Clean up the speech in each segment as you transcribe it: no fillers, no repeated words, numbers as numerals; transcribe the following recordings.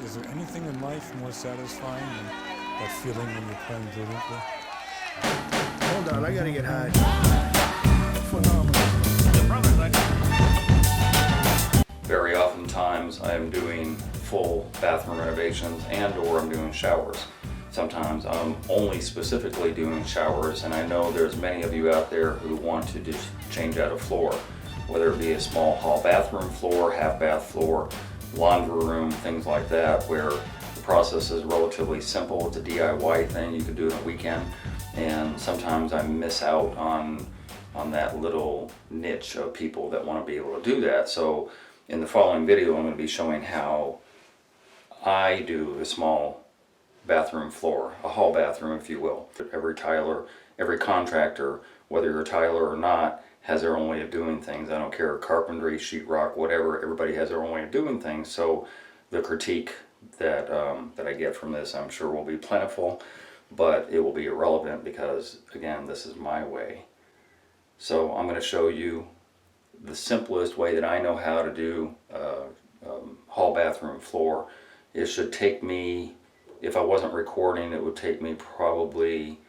Is there anything in life more satisfying than that feeling when you're playing brilliantly? Hold on, I gotta get high. Phenomenal. Very oftentimes I am doing full bathroom renovations and/or I'm doing showers. Sometimes I'm only specifically doing showers, and I know there's many of you out there who want to just change out a floor, whether it be a small hall bathroom floor, half bath floor, laundry room, things like that, where the process is relatively simple. It's a DIY thing. You can do it in a weekend, and sometimes I miss out on that little niche of people that want to be able to do that. So in the following video, I'm going to be showing how I do a small bathroom floor, a hall bathroom if you will. Every tiler, every contractor, whether you're a tiler or not, has their own way of doing things. I don't care, carpentry, sheetrock, whatever, everybody has their own way of doing things. So the critique that I get from this, I'm sure will be plentiful, but it will be irrelevant because, again, this is my way. So I'm going to show you the simplest way that I know how to do hall bathroom floor. It should take me, if I wasn't recording, it would take me probably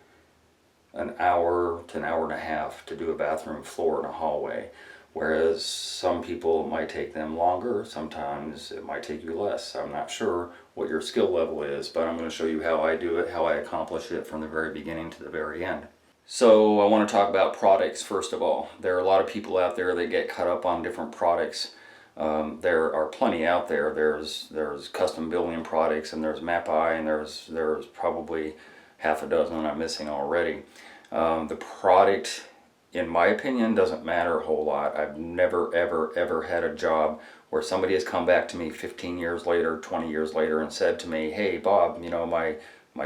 an hour to an hour and a half to do a bathroom floor in a hallway. Whereas some people, it might take them longer, sometimes it might take you less. I'm not sure what your skill level is, but I'm going to show you how I do it, how I accomplish it from the very beginning to the very end. So I want to talk about products first of all. There are a lot of people out there that get caught up on different products. There are plenty out there. There's custom building products, and there's MapI, and there's probably half a dozen I'm missing already. The product, in my opinion, doesn't matter a whole lot. I've never ever had a job where somebody has come back to me 15 years later, 20 years later, and said to me, "Hey Bob, you know, my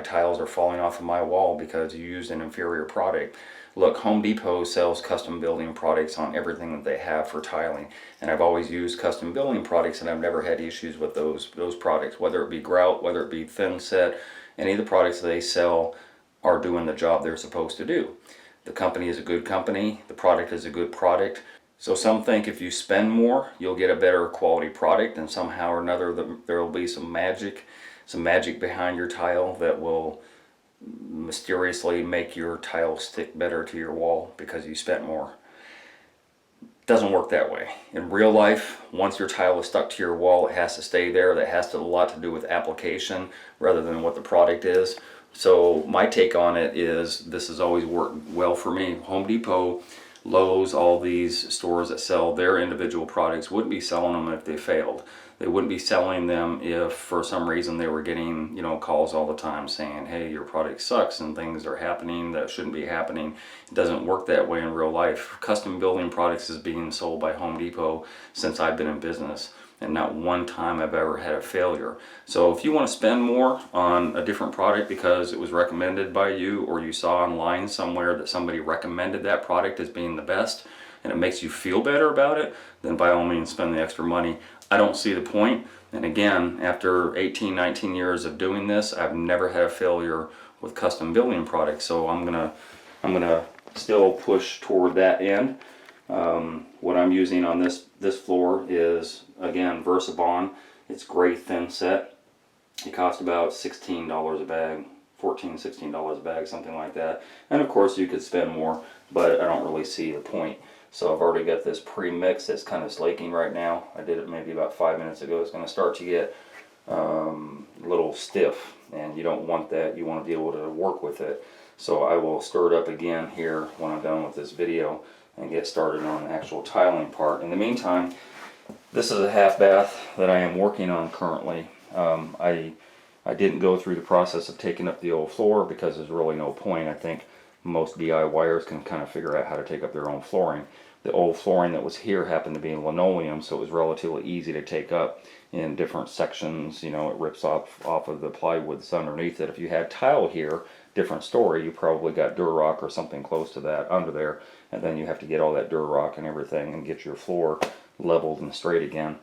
tiles are falling off of my wall because you used an inferior product." Look, Home Depot sells custom building products on everything that they have for tiling, and I've always used custom building products, and I've never had issues with those products, whether it be grout, whether it be thin set. Any of the products they sell are doing the job they're supposed to do. The company is a good company, the product is a good product. So some think if you spend more, you'll get a better quality product, and somehow or another there will be some magic behind your tile that will mysteriously make your tile stick better to your wall because you spent more. Doesn't work that way. In real life, once your tile is stuck to your wall, it has to stay there. That has a lot to do with application rather than what the product is. So my take on it is this has always worked well for me. Home Depot, Lowe's, all these stores that sell their individual products wouldn't be selling them if they failed. They wouldn't be selling them if for some reason they were getting, you know, calls all the time saying, "Hey, your product sucks," and things are happening that shouldn't be happening. It doesn't work that way in real life. Custom building products is being sold by Home Depot since I've been in business, and not one time I've ever had a failure. So if you want to spend more on a different product because it was recommended by you, or you saw online somewhere that somebody recommended that product as being the best, and it makes you feel better about it, then by all means spend the extra money. I don't see the point. And again, after 18, 19 years of doing this, I've never had a failure with custom building products. So I'm gonna still push toward that end. What I'm using on this floor is, again, Versabond. It's gray thin set. It costs about $16 a bag, $14, $16 a bag, something like that. And of course you could spend more, but I don't really see the point. So I've already got this pre-mix that's kind of slaking right now. I did it maybe about 5 minutes ago. It's going to start to get a little stiff, and you don't want that. You want to be able to work with it. So I will stir it up again here when I'm done with this video and get started on the actual tiling part. In the meantime, this is a half bath that I am working on currently. I didn't go through the process of taking up the old floor because there's really no point. I think most DIYers can kind of figure out how to take up their own flooring. The old flooring that was here happened to be in linoleum, so it was relatively easy to take up in different sections. You know, it rips off of the plywood that's underneath it. If you had tile here, different story. You probably got Durarock or something close to that under there, and then you have to get all that Durarock and everything and get your floor leveled and straight again.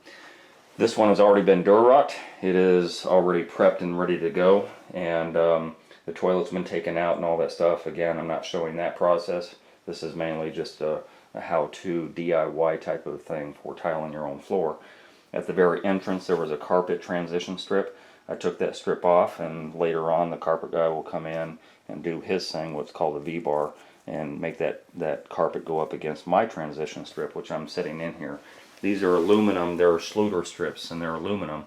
This one has already been Durarocked. It is already prepped and ready to go, and the toilet's been taken out and all that stuff. Again, I'm not showing that process. This is mainly just a how-to DIY type of thing for tiling your own floor. At the very entrance there was a carpet transition strip. I took that strip off, and later on the carpet guy will come in and do his thing, what's called a V-bar, and make that carpet go up against my transition strip, which I'm sitting in here. These are aluminum, they're Schluter strips, and they're aluminum.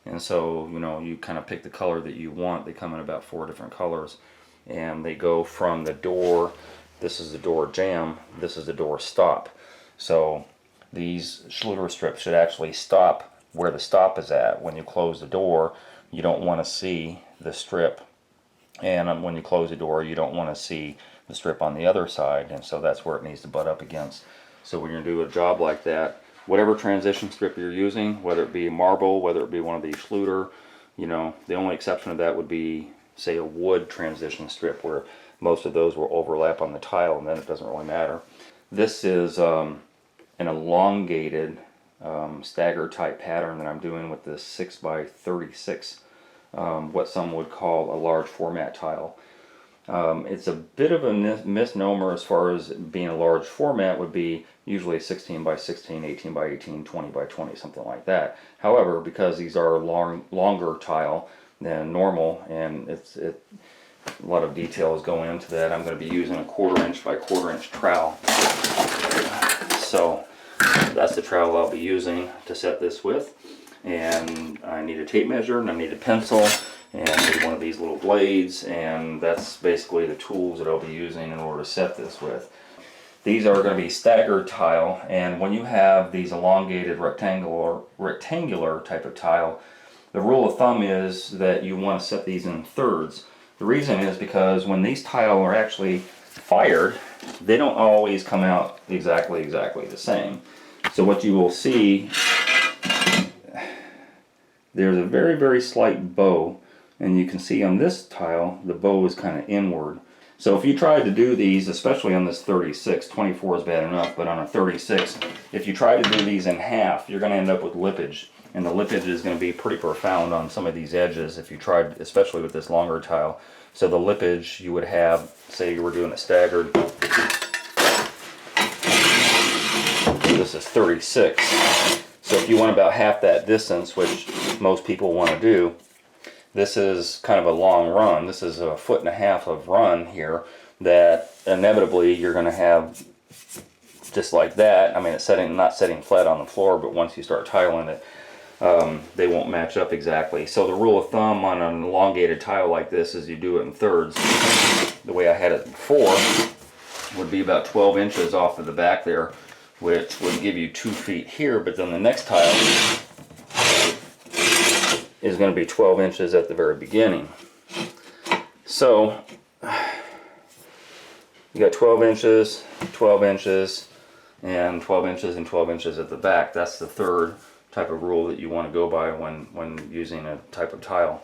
And so, you know, you kind of pick the color that you want. They come in about 4 different colors. And they go from the door, this is the door jamb, this is the door stop. So these Schluter strips should actually stop where the stop is at. When you close the door, you don't want to see the strip. And when you close the door, you don't want to see the strip on the other side. And so that's where it needs to butt up against. So when you're going to do a job like that, whatever transition strip you're using, whether it be marble, whether it be one of these Schluter, you know, the only exception to that would be, say, a wood transition strip, where most of those will overlap on the tile, and then it doesn't really matter. This is an elongated stagger type pattern that I'm doing with this 6x36, what some would call a large format tile. It's a bit of a misnomer as far as being a large format would be usually 16 by 16, 18 by 18, 20 by 20, something like that. However, because these are longer tile than normal, and a lot of details go into that, I'm going to be using a 1/4 inch by 1/4 inch trowel. So that's the trowel I'll be using to set this with. And I need a tape measure, and I need a pencil, and I need one of these little blades, and that's basically the tools that I'll be using in order to set this with. These are going to be staggered tile, and when you have these elongated rectangular type of tile, the rule of thumb is that you want to set these in thirds. The reason is because when these tile are actually fired, they don't always come out exactly the same. So what you will see, there's a very slight bow, and you can see on this tile the bow is kind of inward. So if you tried to do these, especially on this 36, 24 is bad enough, but on a 36, if you try to do these in half, you're going to end up with lippage. And the lippage is going to be pretty profound on some of these edges if you tried, especially with this longer tile. So the lippage you would have, say you were doing a staggered, this is 36. So if you want about half that distance, which most people want to do, this is kind of a long run. This is 1.5 feet of run here that inevitably you're going to have just like that. I mean, it's not setting flat on the floor, but once you start tiling it, they won't match up exactly. So the rule of thumb on an elongated tile like this is you do it in thirds. The way I had it before would be about 12 inches off of the back there, which would give you 2 feet here, but then the next tile is going to be 12 inches at the very beginning. So you got 12 inches, 12 inches, and 12 inches and 12 inches at the back. That's the third type of rule that you want to go by when using a type of tile.